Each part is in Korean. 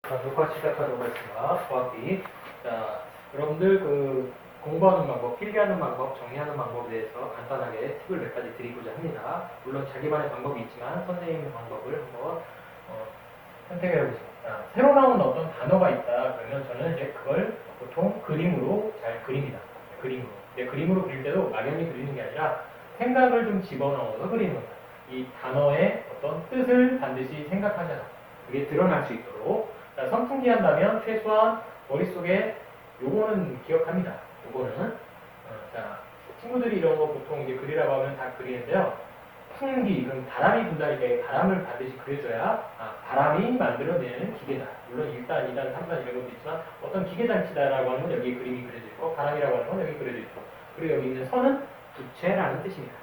자, 녹화 시작하도록 하겠습니다. 수학기. 자, 여러분들 공부하는 방법, 필기하는 방법, 정리하는 방법에 대해서 간단하게 팁을 몇 가지 드리고자 합니다. 물론 자기만의 방법이 있지만 선생님의 방법을 한번 선택해 보겠습니다. 자, 새로 나온 어떤 단어가 있다. 그러면 저는 이제 그걸 보통 그림으로 잘 그립니다. 그림으로. 근데 그림으로 그릴 때도 막연히 그리는 게 아니라 생각을 좀 집어넣어서 그리는 겁니다. 이 단어의 어떤 뜻을 반드시 생각하셔서 그게 드러날 수 있도록. 자, 선풍기 한다면 최소한 머릿속에 요거는 기억합니다. 요거는 자, 친구들이 이런 거 보통 이제 그리라고 하면 다 그리는데요. 풍기, 그럼 바람이 분다니까 바람을 반드시 그려줘야 바람이 만들어내는 기계다. 물론 1단, 2단, 3단 이런 것도 있지만 어떤 기계장치다라고 하면 여기 그림이 그려져 있고 바람이라고 하는 건 여기 그려져 있고 그리고 여기 있는 선은 부채라는 뜻입니다.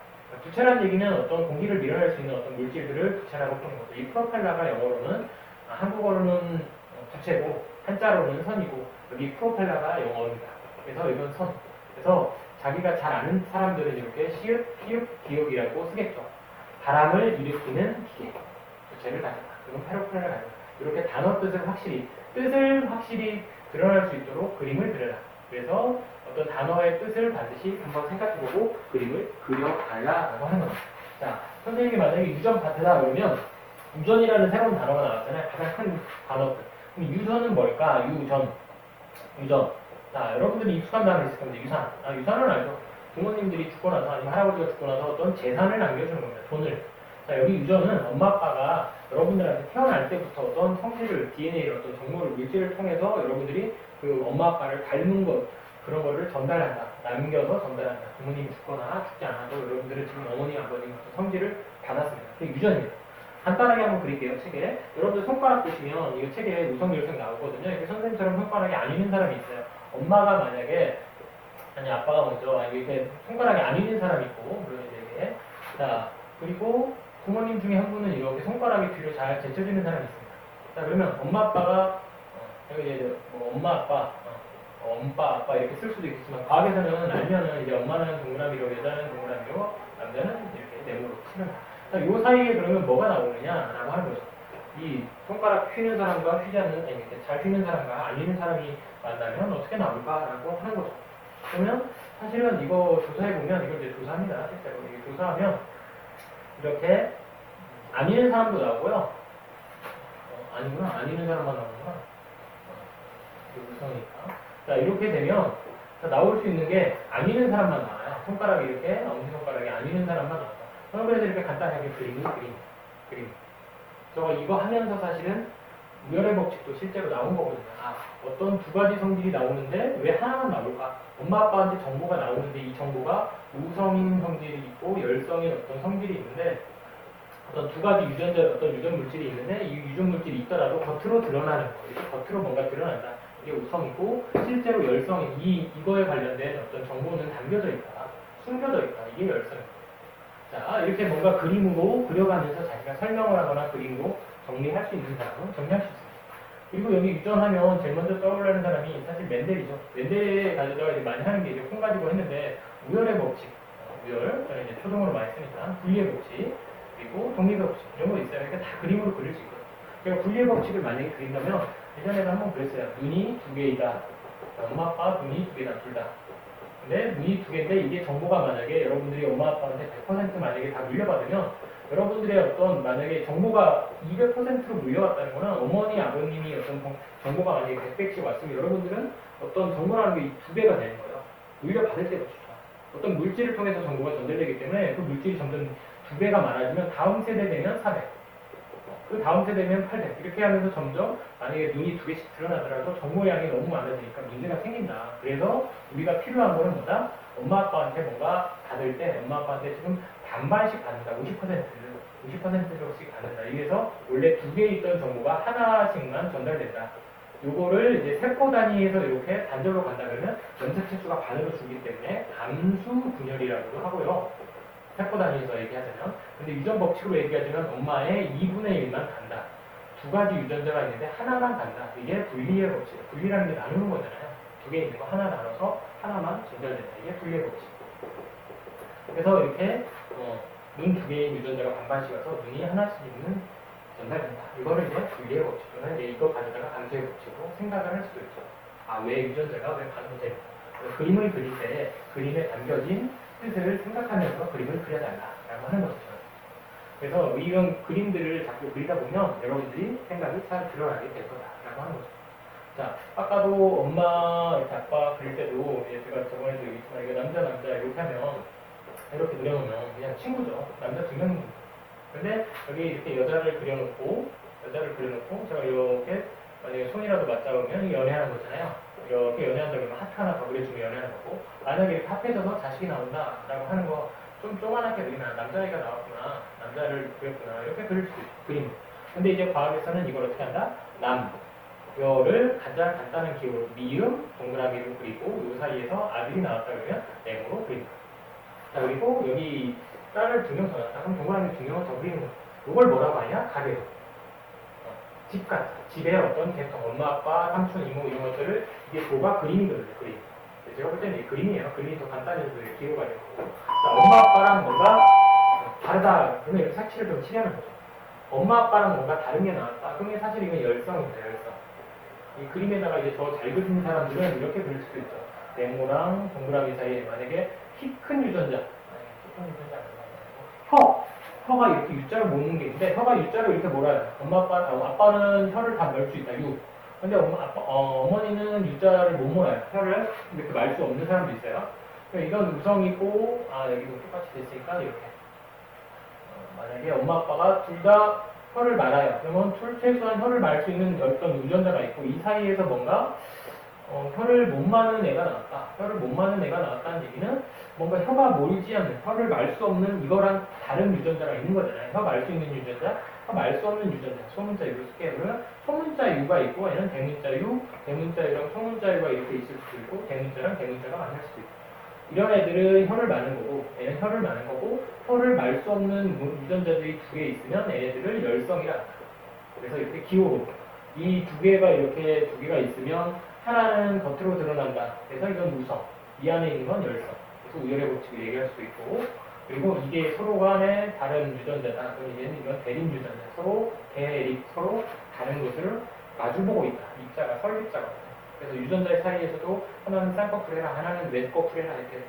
부채라는 얘기는 어떤 공기를 밀어낼 수 있는 어떤 물질들을 부채라고 부르는 거죠. 이 프로펠러가 영어로는 한국어로는 부채고 한자로는 선이고 여기 프로펠러가 영어입니다. 그래서 이건 선. 그래서 자기가 잘 아는 사람들은 이렇게 시읒, 피읒, 기역이라고 쓰겠죠. 바람을 일으키는 기계. 부채를 가져라. 그건 프로펠러를 가져라. 이렇게 단어 뜻을 확실히 드러날 수 있도록 그림을 그려라. 그래서 어떤 단어의 뜻을 반드시 한번 생각해보고 그림을 그려달라고 하는 겁니다. 자, 선생님이 만약에 유전 파트다 그러면 유전이라는 새로운 단어가 나왔잖아요. 가장 큰 단어들. 그럼 유전은 뭘까? 유전. 자, 여러분들이 익숙한 단어 있을 겁니다. 유산. 유산은 알죠. 부모님들이 죽고 나서 아니면 할아버지가 죽고 나서 어떤 재산을 남겨주는 겁니다. 돈을. 자, 여기 유전은 엄마 아빠가 여러분들한테 태어날 때부터 어떤 성질을, DNA를 어떤 정보를, 물질을 통해서 여러분들이 그 엄마 아빠를 닮은 것, 그런 거를 전달한다. 남겨서 전달한다. 부모님이 죽거나 죽지 않아도 여러분들은 지금 어머니, 아버님 어떤 성질을 받았습니다. 그게 유전입니다. 간단하게 한번 그릴게요, 책에. 여러분들 손가락 보시면 이거 책에 우성열성 나오거든요. 이렇게 선생님처럼 손가락이 안 있는 사람이 있어요. 엄마가 만약에, 아니 아빠가 먼저, 이렇게 손가락이 안 있는 사람이 있고, 물론 이제 자, 그리고 부모님 중에 한 분은 이렇게 손가락이 뒤로 잘 제쳐지는 사람이 있습니다. 자, 그러면 엄마 아빠가, 여기 이제 뭐 엄마 아빠, 엄빠 아빠 이렇게 쓸 수도 있겠지만, 과학에서는 알면은 이제 엄마는 동그라미로, 여자는 동그라미로, 남자는 이렇게 네모로 치는. 자, 요 사이에 그러면 뭐가 나오느냐라고 하는 거죠. 이 손가락 휘는 사람과 휘지 않는, 아니, 잘 휘는 사람과 안 휘는 사람이 만나면 어떻게 나올까라고 하는 거죠. 그러면 사실은 이거 조사해보면, 이걸 이제 조사합니다. 실제로. 이게 조사하면 이렇게 안 휘는 사람도 나오고요. 아니구나. 안 휘는 사람만 나오는구나. 우성이니까. 자, 이렇게 되면 나올 수 있는 게 안 휘는 사람만 나와요. 손가락이 이렇게, 엄지손가락이 안 휘는 사람만 나와요. 저는 그래서 이렇게 간단하게 그림. 저 이거 하면서 사실은 우열의 법칙도 실제로 나온 거거든요. 어떤 두 가지 성질이 나오는데 왜 하나만 나올까? 엄마 아빠한테 정보가 나오는데 이 정보가 우성인 성질이 있고 열성인 어떤 성질이 있는데 어떤 두 가지 어떤 유전 물질이 있는데 이 유전 물질이 있더라도 겉으로 드러나는 거. 이렇게 겉으로 뭔가 드러난다. 이게 우성이고 실제로 열성인 이거에 관련된 어떤 정보는 담겨져 있다. 숨겨져 있다. 이게 열성입니다. 자, 이렇게 뭔가 그림으로 그려가면서 자기가 설명을 하거나 그림으로 정리할 수 있는 사람은 정리할 수 있습니다. 그리고 여기 유전하면 제일 먼저 떠오르는 사람이 사실 멘델이죠. 멘델 가지고 이제 많이 하는 게 이제 콩 가지고 했는데 우열의 법칙, 우열, 저는 이제 초등으로 많이 쓰니까 분리의 법칙, 그리고 독립의 법칙 이런 거 있어요. 이렇게 다 그림으로 그릴 수 있거든요. 그러니까 분리의 법칙을 만약에 그린다면 예전에도 한번 그랬어요. 눈이 두 개이다. 엄마 아빠 눈이 두 개다, 둘 다. 근데 눈이 두 개인데 이게 정보가 만약에 여러분들이 엄마 아빠한테 100% 만약에 다 물려받으면 여러분들의 어떤 만약에 정보가 200%로 물려왔다는 거는 어머니 아버님이 어떤 정보가 만약에 100배씩 왔으면 여러분들은 어떤 정보라는 게 두 배가 되는 거예요. 물려받을 때부터 어떤 물질을 통해서 정보가 전달되기 때문에 그 물질이 점점 두 배가 많아지면 다음 세대 되면 400, 그 다음 세대면 800 이렇게 하면서 점점 만약에 눈이 두 개씩 드러나더라도 정보량이 너무 많아지니까 문제가 생긴다. 그래서 우리가 필요한 거는 뭐다? 엄마 아빠한테 뭔가 받을 때 엄마 아빠한테 지금 반반씩 받는다. 50%씩 받는다. 이래서 원래 두 개 있던 정보가 하나씩만 전달된다. 요거를 이제 세포 단위에서 이렇게 단절로 간다 그러면 염색 수가 반으로 줄기 때문에 감수 분열이라고도 하고요. 세포 단위에서 얘기하자면. 근데 유전 법칙으로 얘기하자면 엄마의 2분의 1만 간다. 두 가지 유전자가 있는데 하나만 간다. 이게 분리의 법칙. 분리라는 게 나누는 거잖아요. 두 개 있는 거 하나 나눠서 하나만 전달된다. 이게 분리의 법칙. 그래서 이렇게 눈 두 개의 유전자가 반반씩 와서 눈이 하나씩 있는 전달된다. 이거를 이제 분리의 법칙. 저는 이제 이거 가져다가 단수에 붙이고 생각을 할 수도 있죠. 아, 왜 유전자가 왜 반응되는가. 그림을 그릴 때 그림에 담겨진 뜻을 생각하면서 그림을 그려달라라고 하는 거죠. 그래서 이런 그림들을 자꾸 그리다 보면 여러분들이 생각이 잘 드러나게 될 거다라고 하는 거죠. 자, 아까도 엄마, 이렇게 아빠 그릴 때도 제가 저번에도 얘기했지만 이거 남자 이렇게 하면 이렇게 그려놓으면 그냥 친구죠. 남자 두 명입니다. 근데 여기 이렇게 여자를 그려놓고 제가 이렇게 만약에 손이라도 맞잡으면 연애하는 거잖아요. 이렇게 연애한다 그러면 하트 하나 더 그려주면 연애하는 거고, 만약에 이렇게 합해져서 자식이 나온다라고 하는 거 좀 조그만하게 그리면 남자애가 나왔구나, 남자를 그렸구나, 이렇게 그릴 수도 있고, 그림. 근데 이제 과학에서는 이걸 어떻게 한다? 이거를 가장 간단한 기호로 미음, 동그라미로 그리고 이 사이에서 아들이 나왔다 그러면 네모로 그린다. 자, 그리고 여기 딸을 두 명 더 낳았다. 그럼 동그라미 두 명을 더 그리는 거야. 이걸 뭐라고 하냐? 가계도. 집 같아. 집에 어떤 계통, 엄마, 아빠, 삼촌, 이모 이런 것들을 이게 도가 그림이거든요. 그림. 제가 볼 때는 이 그림이에요. 그림이 더 간단해서 기호가 되고. 자, 엄마, 아빠랑 뭔가 다르다. 그러면 이렇게 색칠을 좀 칠하는 거죠. 엄마, 아빠랑 뭔가 다른 게 나왔다. 그러면 사실 이건 열성입니다. 열성. 이 그림에다가 이제 더 잘 그리는 사람들은 이렇게 그릴 수도 있죠. 네모랑 동그라미 사이에 만약에 키 큰 유전자, 혀가 이렇게 U자를 모는 게 있는데, 혀가 U자를 이렇게 몰아요. 아빠는 혀를 다 널 수 있다, U. 근데 어머니는 U자를 못 몰아요. 혀를 이렇게 말 수 없는 사람도 있어요. 그러니까 이건 우성이고, 여기도 똑같이 됐으니까 이렇게. 만약에 엄마 아빠가 둘 다 혀를 말아요. 그러면 최소한 혀를 말 수 있는 어떤 유전자가 있고, 이 사이에서 뭔가 혀를 못 마는 애가 나왔다. 혀를 못 마는 애가 나왔다는 얘기는 뭔가 혀가 몰지 않는, 혀를 말 수 없는 이거랑 다른 유전자가 있는 거잖아요. 혀 말 수 있는 유전자, 혀 말 수 없는 유전자, 소문자 U로 스케일은 소문자 U가 있고, 얘는 대문자 U, 대문자 U랑 소문자 U가 이렇게 있을 수도 있고, 대문자랑 대문자가 만날 수도 있고. 이런 애들은 혀를 마는 거고, 얘는 혀를 마는 거고, 혀를 말 수 없는 유전자들이 두 개 있으면 얘네들을 열성이라 합니다. 그래서 이렇게 기호로 이 두 개가 이렇게 두 개가 있으면 하나는 겉으로 드러난다. 그래서 이건 우성, 이 안에 있는 건 열성. 그래서 우열의 법칙을 얘기할 수도 있고, 그리고 이게 서로 간에 다른 유전자다. 그럼 얘는 이건 대립 유전자. 서로 대립, 서로 다른 것을 마주보고 있다. 입자가 설립자거든요. 그래서 유전자 사이에서도 하나는 쌍꺼풀이라 하나는 외꺼풀이라 이렇게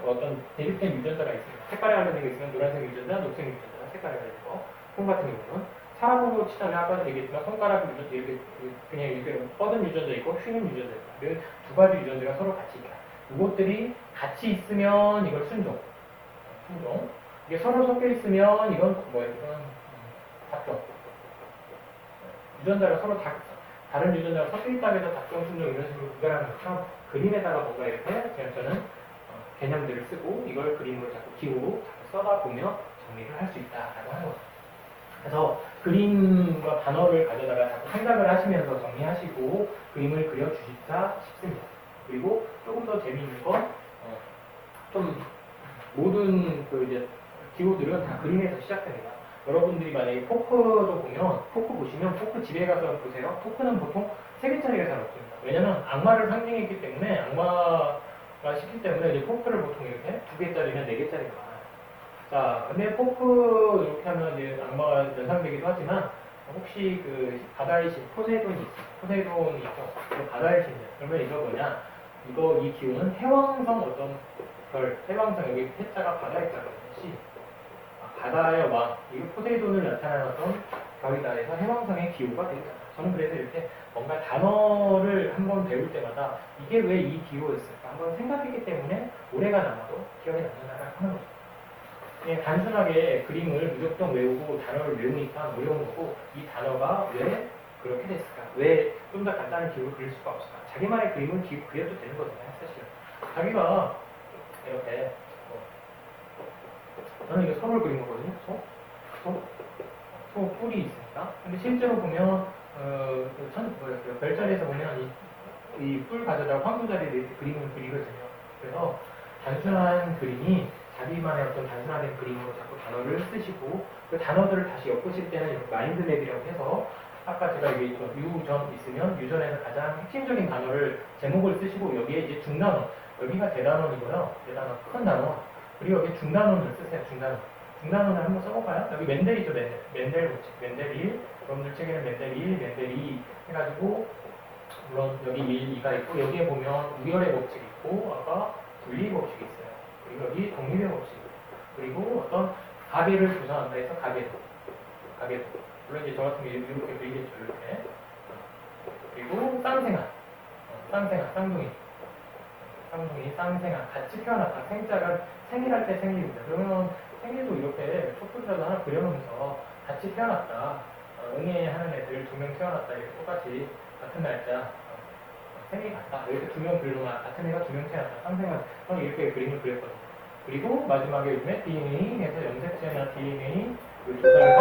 어떤 대립된 유전자가 있습니다. 색깔에 관련된 게 있으면 노란색 유전자, 녹색 유전자, 색깔에 관련된 거. 콩 같은 경우는 사람으로 치자면 아까도 얘기했지만 손가락 유전자 이렇게 그냥 이렇게 뻗은 유전자 있고 휘는 유전자 있고 두 가지 유전자가 서로 같이 있다. 이것들이 같이 있으면 이걸 순종. 이게 서로 섞여 있으면 이건 뭐예요? 이건 작동. 유전자가 서로 다른 유전자가 섞여 있다고 해서 작동, 순종 이런 식으로 구별하는 것처럼 그림에다가 뭔가 이렇게 그냥 저는 개념들을 쓰고 이걸 그림으로 자꾸 기호로 써다 보며 정리를 할 수 있다라고 하는 거죠. 그래서 그림과 단어를 가져다가 자꾸 생각을 하시면서 정리하시고 그림을 그려주시다 싶습니다. 그리고 조금 더 재미있는 건 좀 모든 이제 기호들은 다 그림에서 시작됩니다. 여러분들이 만약에 포크도 보면 포크 보시면 포크 집에 가서 보세요. 포크는 보통 3개짜리가 잘 없습니다. 왜냐면 악마를 상징했기 때문에 악마가 시기 때문에 이제 포크를 보통 이렇게 2개짜리나 4개짜리가 많아요. 자, 근데 포크 이렇게 하면 이제 악마가 연상되기도 하지만 혹시 그 바다의 신 포세이돈이 있어요. 포세이돈이 있죠. 그 바다의 신이에요. 그러면 이거 뭐냐? 이 기호는 해왕성 어떤 별, 해왕성 여기 해자가 바다의 자거든요. 바다의 왕, 이거 포세이돈을 나타내는 어떤 별이다 해서 해왕성의 기호가 되죠. 저는 그래서 이렇게 뭔가 단어를 한번 배울 때마다 이게 왜 이 기호였을까 한번 생각했기 때문에 오래가 남아도 기억에 남는다라고 하는 거죠. 그냥 단순하게 그림을 무조건 외우고 단어를 외우니까 어려운 거고 이 단어가 왜 그렇게 됐을까? 왜 좀 더 간단한 기호를 그릴 수가 없을까? 자기만의 그림을 그려도 되는 거잖아요, 사실. 자기가 이렇게 저는 이거 소를 그린 거거든요. 소 뿔이 있으니까. 근데 실제로 보면 별자리에서 보면 이 뿔 가져다가 황소자리에 그림을 그리거든요. 그래서 단순한 그림이 자기만의 어떤 단순화된 그림으로 자꾸 단어를 쓰시고 그 단어들을 다시 엮으실 때는 마인드맵이라고 해서 아까 제가 얘기했던 유전 있으면 유전에서 가장 핵심적인 단어를 제목을 쓰시고 여기에 이제 중단어 여기가 대단원이고요. 대단원 큰 단어 그리고 여기 중단원을 쓰세요. 중단원을 한번 써볼까요? 여기 멘델이죠. 멘델 법칙 멘델 1 여러분들 책에는 멘델 1, 멘델 2 해가지고 물론 여기 1, 2가 있고 여기에 보면 우열의 법칙이 있고 아까 분리 법칙이 있어요. 그리고 여기 독립의 법칙이 있고 그리고 어떤 가계를 조성한다 해서 가계도 물론 이제 저 같은 경우 이렇게 그리겠죠. 이렇게. 그리고 쌍둥이 쌍생아 같이 태어났다. 생자가 생일할 때 생일입니다. 그러면 생일도 이렇게 촛불이라도 하나 그려놓으면서 같이 태어났다. 응애하는 애들 2명 태어났다. 이렇게 똑같이 같은 날짜 생일 같다. 이렇게 2명 그려놓으면 같은 애가 2명 태어났다. 쌍생아 이렇게 그림을 그렸거든요. 그리고 마지막에 요즘에 DNA에서 염색체나 DNA 그 조사를